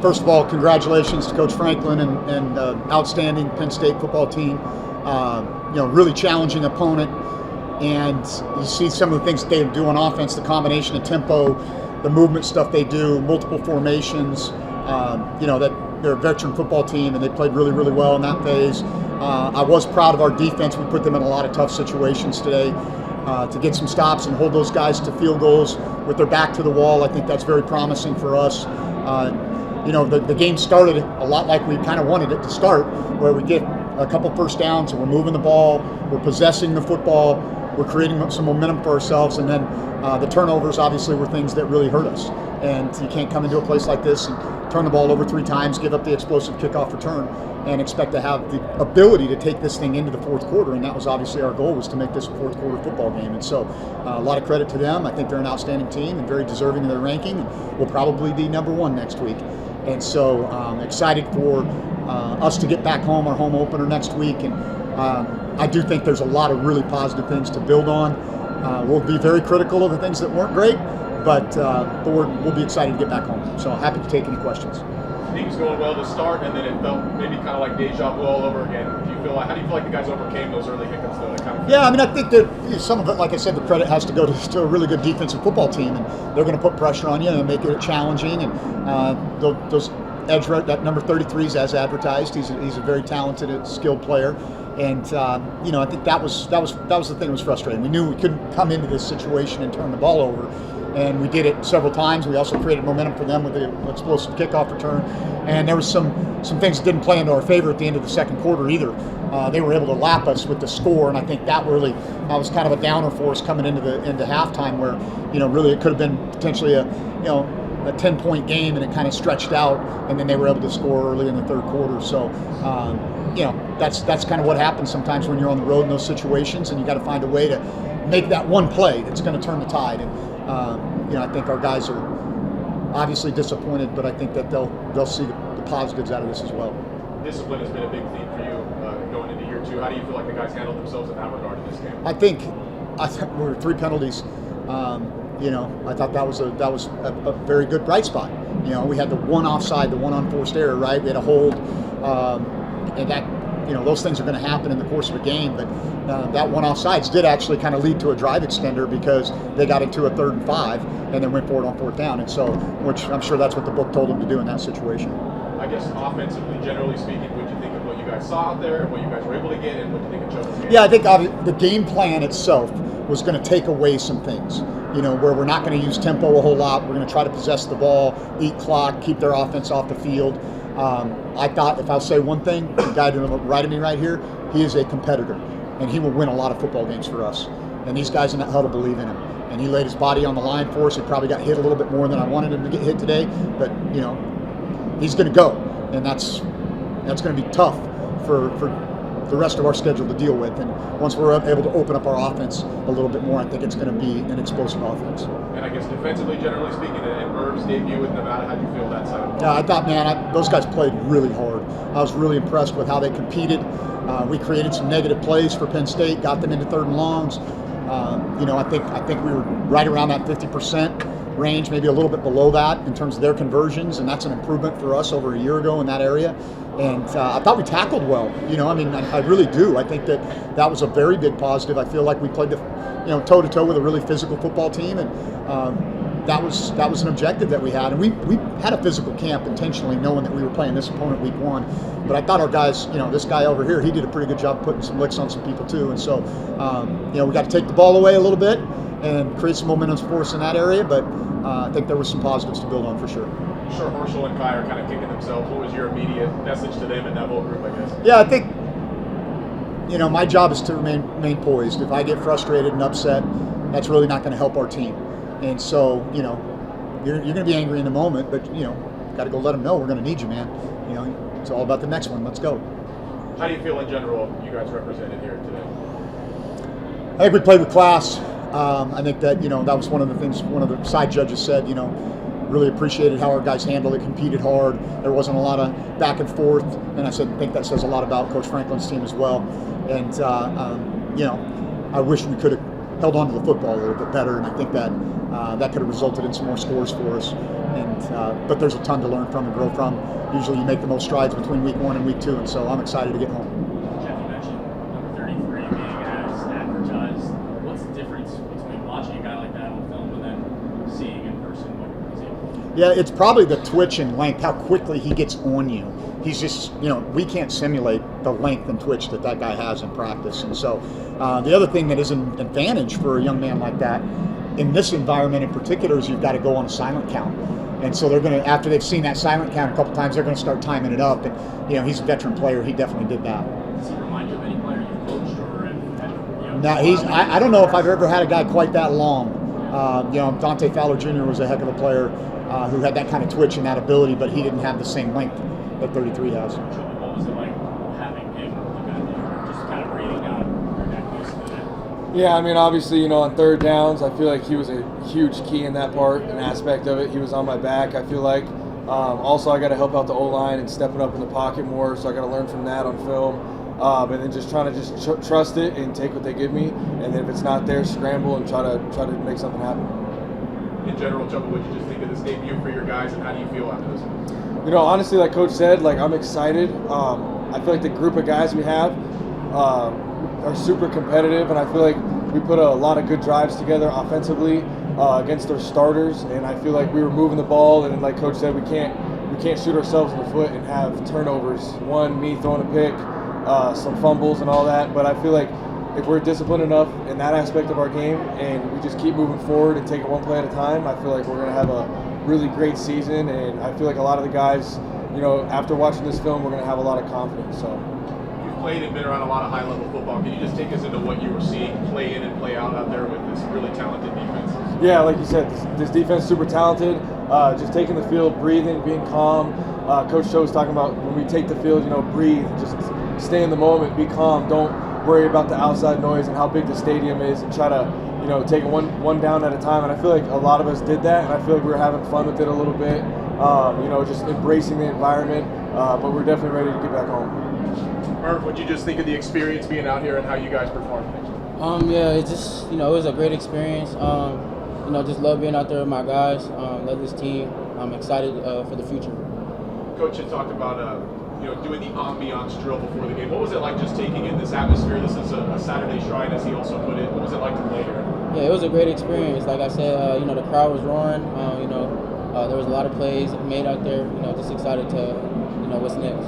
first of all, congratulations to Coach Franklin and outstanding Penn State football team. Really challenging opponent. And you see some of the things that they do on offense, the combination of tempo, the movement stuff they do, multiple formations. That they're a veteran football team, and they played really, really well in that phase. I was proud of our defense. We put them in a lot of tough situations today to get some stops and hold those guys to field goals with their back to the wall. I think that's very promising for us. The game started a lot like we kind of wanted it to start, where we get a couple first downs and we're moving the ball, we're possessing the football, we're creating some momentum for ourselves, and then the turnovers obviously were things that really hurt us. And you can't come into a place like this and turn the ball over 3 times, give up the explosive kickoff return, and expect to have the ability to take this thing into the fourth quarter. And that was obviously our goal, was to make this a fourth quarter football game. And so a lot of credit to them. I think they're an outstanding team and very deserving of their ranking, and will probably be number 1 next week. And so excited for us to get back home, our home opener next week. And I do think there's a lot of really positive things to build on. We'll be very critical of the things that weren't great, but we'll be excited to get back home. So happy to take any questions. Things going well to start, and then it felt maybe kind of like deja vu all over again. How do you feel like the guys overcame those early hiccups, though? I think that some of it, like I said, the credit has to go to a really good defensive football team, and they're going to put pressure on you and make it challenging. And those edge, that number 33 is as advertised. He's a very talented, skilled player. And I think that was the thing that was frustrating. We knew we couldn't come into this situation and turn the ball over, and we did it several times. We also created momentum for them with the explosive kickoff return, and there was some things that didn't play into our favor at the end of the second quarter either. They were able to lap us with the score, and I think that was kind of a downer for us coming into halftime, where really it could have been potentially a 10-point game, and it kind of stretched out, and then they were able to score early in the third quarter. So that's kind of what happens sometimes when you're on the road in those situations, and you got to find a way to make that one play that's going to turn the tide. And I think our guys are obviously disappointed, but I think that they'll see the positives out of this as well. Discipline has been a big theme for you going into year 2. How do you feel like the guys handled themselves in that regard in this game? I think we were 3 penalties. I thought that was a very good bright spot. We had the one offside, the one unforced error, right? We had a hold, and that, those things are going to happen in the course of a game. But that one offsides did actually kind of lead to a drive extender, because they got into a 3rd and 5 and then went for it on 4th down. And so, which I'm sure that's what the book told them to do in that situation. I guess offensively, generally speaking, what do you think of what you guys saw out there, and what you guys were able to get, and what do you think of Chubba's game? Yeah, I think the game plan itself was going to take away some things, where we're not going to use tempo a whole lot. We're going to try to possess the ball, eat clock, keep their offense off the field. I thought, if I'll say one thing, the guy to the right of me right here, he is a competitor, and he will win a lot of football games for us. And these guys in that huddle believe in him. And he laid his body on the line for us. He probably got hit a little bit more than I wanted him to get hit today, but he's going to go, and that's going to be tough for the rest of our schedule to deal with. And once we're able to open up our offense a little bit more, I think it's going to be an explosive offense. And I guess defensively, generally speaking, and Murv's debut with Nevada, how do you feel that side of the ball? Yeah, I thought, those guys played really hard. I was really impressed with how they competed. We created some negative plays for Penn State, got them into 3rd and longs. I think we were right around that 50% range, maybe a little bit below that in terms of their conversions, and that's an improvement for us over a year ago in that area. And I thought we tackled well. I really do. I think that was a very big positive. I feel like we played toe-to-toe with a really physical football team, and that was an objective that we had. And we had a physical camp intentionally, knowing that we were playing this opponent week 1. But I thought our guys, this guy over here, he did a pretty good job putting some licks on some people too. And so, we got to take the ball away a little bit and create some momentum for us in that area. But I think there were some positives to build on for sure. Sure, Herschel and Kai are kind of kicking themselves. What was your immediate message to them and that whole group, I guess? Yeah, I think, my job is to remain poised. If I get frustrated and upset, that's really not going to help our team. And so, you're going to be angry in the moment, but, got to go let them know we're going to need you, man. It's all about the next one. Let's go. How do you feel in general you guys represented here today? I think we played with class. I think that, that was one of the things one of the side judges said, really appreciated how our guys handled it, competed hard. There wasn't a lot of back and forth. And I think that says a lot about Coach Franklin's team as well. And, I wish we could have held on to the football a little bit better, and I think that that could have resulted in some more scores for us. And but there's a ton to learn from and grow from. Usually you make the most strides between week 1 and week 2, and so I'm excited to get home. Jeff, you mentioned number 33 being as advertised. What's the difference between watching a guy like that on film and then seeing in person what he's able to do? Yeah, it's probably the twitch and length, how quickly he gets on you. He's just, we can't simulate the length and twitch that guy has in practice. And so the other thing that is an advantage for a young man like that in this environment in particular is you've got to go on a silent count. And so they're going to, after they've seen that silent count a couple times, they're going to start timing it up. And, he's a veteran player. He definitely did that. Does he remind you of any player you've coached or had? Now, I don't know if I've ever had a guy quite that long. Dante Fowler Jr. was a heck of a player who had that kind of twitch and that ability, but he didn't have the same length that 33 has. What was it like having him just kind of breathing down your neck used to that? Yeah, I mean, obviously, on third downs, I feel like he was a huge key in that part, an aspect of it. He was on my back, I feel like. Also, I got to help out the O-line and stepping up in the pocket more, so I got to learn from that on film. And then just trying to trust it and take what they give me, and then if it's not there, scramble and try to make something happen. In general, Chubba, what did you just think of this debut for your guys, and how do you feel after this? Honestly, like Coach said, I'm excited. I feel like the group of guys we have are super competitive, and I feel like we put a lot of good drives together offensively against their starters, and I feel like we were moving the ball, and like Coach said, we can't shoot ourselves in the foot and have turnovers. One, me throwing a pick, some fumbles and all that, but I feel like if we're disciplined enough in that aspect of our game and we just keep moving forward and take it one play at a time, I feel like we're going to have a really great season, and I feel like a lot of the guys, after watching this film, we're going to have a lot of confidence. So, you've played and been around a lot of high-level football. Can you just take us into what you were seeing play in and play out there with this really talented defense? Yeah, like you said, this defense is super talented. Just taking the field, breathing, being calm. Coach Choate was talking about when we take the field, breathe, just stay in the moment, be calm, don't worry about the outside noise and how big the stadium is, and try to take it one down at a time. And I feel like a lot of us did that, and I feel like we were having fun with it a little bit, just embracing the environment, but we're definitely ready to get back home. Murph, what'd you just think of the experience being out here and how you guys performed? Yeah, it just, it was a great experience. Just love being out there with my guys, love this team. I'm excited for the future. Coach had talked about doing the ambiance drill before the game. What was it like just taking in this atmosphere? This is a Saturday Shrine, as he also put it. What was it like to play here? Yeah, it was a great experience. Like I said, the crowd was roaring. There was a lot of plays made out there. Just excited to, what's next.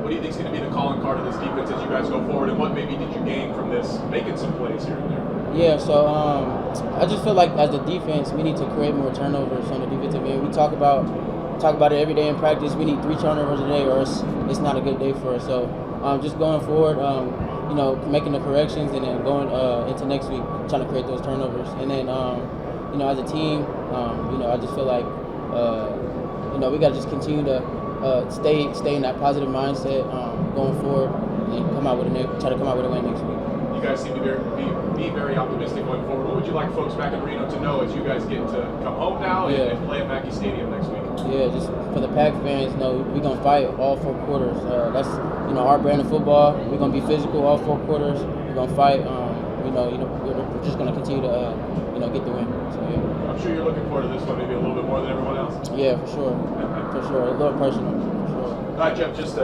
What do you think is going to be the calling card of this defense as you guys go forward, and what maybe did you gain from this, making some plays here and there? Yeah, so I just feel like as the defense, we need to create more turnovers on the defensive end. We talk about it every day in practice. We need 3 turnovers a day, or it's not a good day for us. So just going forward, making the corrections, and then going into next week, trying to create those turnovers. And then, as a team, I just feel like, we got to just continue to stay in that positive mindset going forward, and try to come out with a win next week. You guys seem to be very optimistic going forward. What would you like folks back in Reno to know as you guys get to come home now and play at Mackey Stadium next week? Yeah, just for the Pack fans, we're going to fight all 4 quarters. That's, our brand of football. We're going to be physical all 4 quarters. We're going to fight. We're just going to continue to, get the win. So, yeah. I'm sure you're looking forward to this one maybe a little bit more than everyone else. Yeah, for sure. For sure. A little personal, for sure. All right, Jeff, just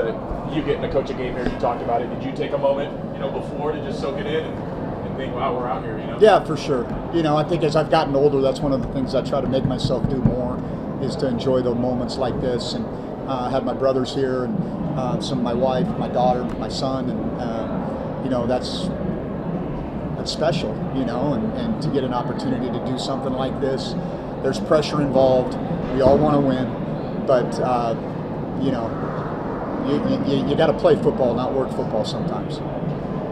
you getting to coach a game here, you talked about it. Did you take a moment, before to just soak it in and think, wow, we're out here, Yeah, for sure. I think as I've gotten older, that's one of the things I try to make myself do more, is to enjoy the moments like this. And have my brothers here, and some of my wife, my daughter, my son, and that's special, and to get an opportunity to do something like this. There's pressure involved. We all want to win, but you got to play football, not work football sometimes.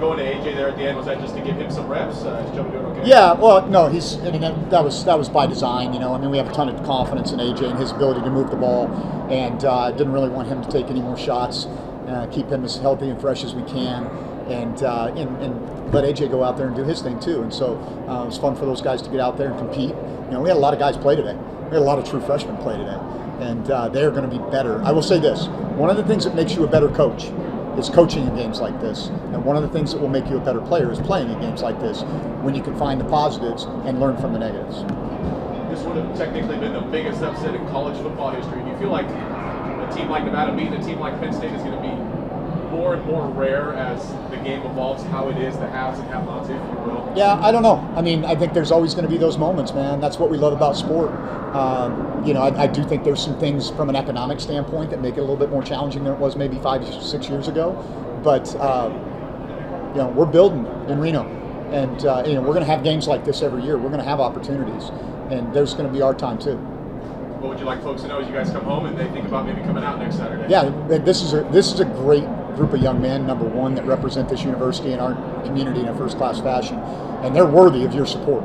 Going to AJ there at the end, was that just to give him some reps? Is Chubba doing okay? Yeah, well, no, that was by design. We have a ton of confidence in AJ and his ability to move the ball, and didn't really want him to take any more shots. Keep him as healthy and fresh as we can, and let AJ go out there and do his thing too. And so it was fun for those guys to get out there and compete. We had a lot of guys play today. We had a lot of true freshmen play today, and they're going to be better. I will say this: one of the things that makes you a better coach is coaching in games like this. And one of the things that will make you a better player is playing in games like this, when you can find the positives and learn from the negatives. This would have technically been the biggest upset in college football history. Do you feel like a team like Nevada beating a team like Penn State is going to be more and more rare as the game evolves, how it is, the haves and have-nots, if you will? Yeah, I don't know. I mean, I think there's always going to be those moments, man. That's what we love about sport. I do think there's some things from an economic standpoint that make it a little bit more challenging than it was maybe 5 or 6 years ago. But, we're building in Reno. And, we're going to have games like this every year. We're going to have opportunities. And there's going to be our time, too. What would you like folks to know as you guys come home and they think about maybe coming out next Saturday? Yeah, this is a great group of young men, number one, that represent this university and our community in a first-class fashion, and they're worthy of your support.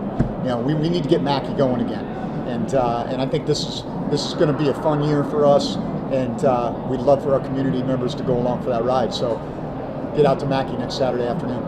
We need to get Mackey going again, and I think this is going to be a fun year for us, and we'd love for our community members to go along for that ride. So get out to Mackey next Saturday afternoon.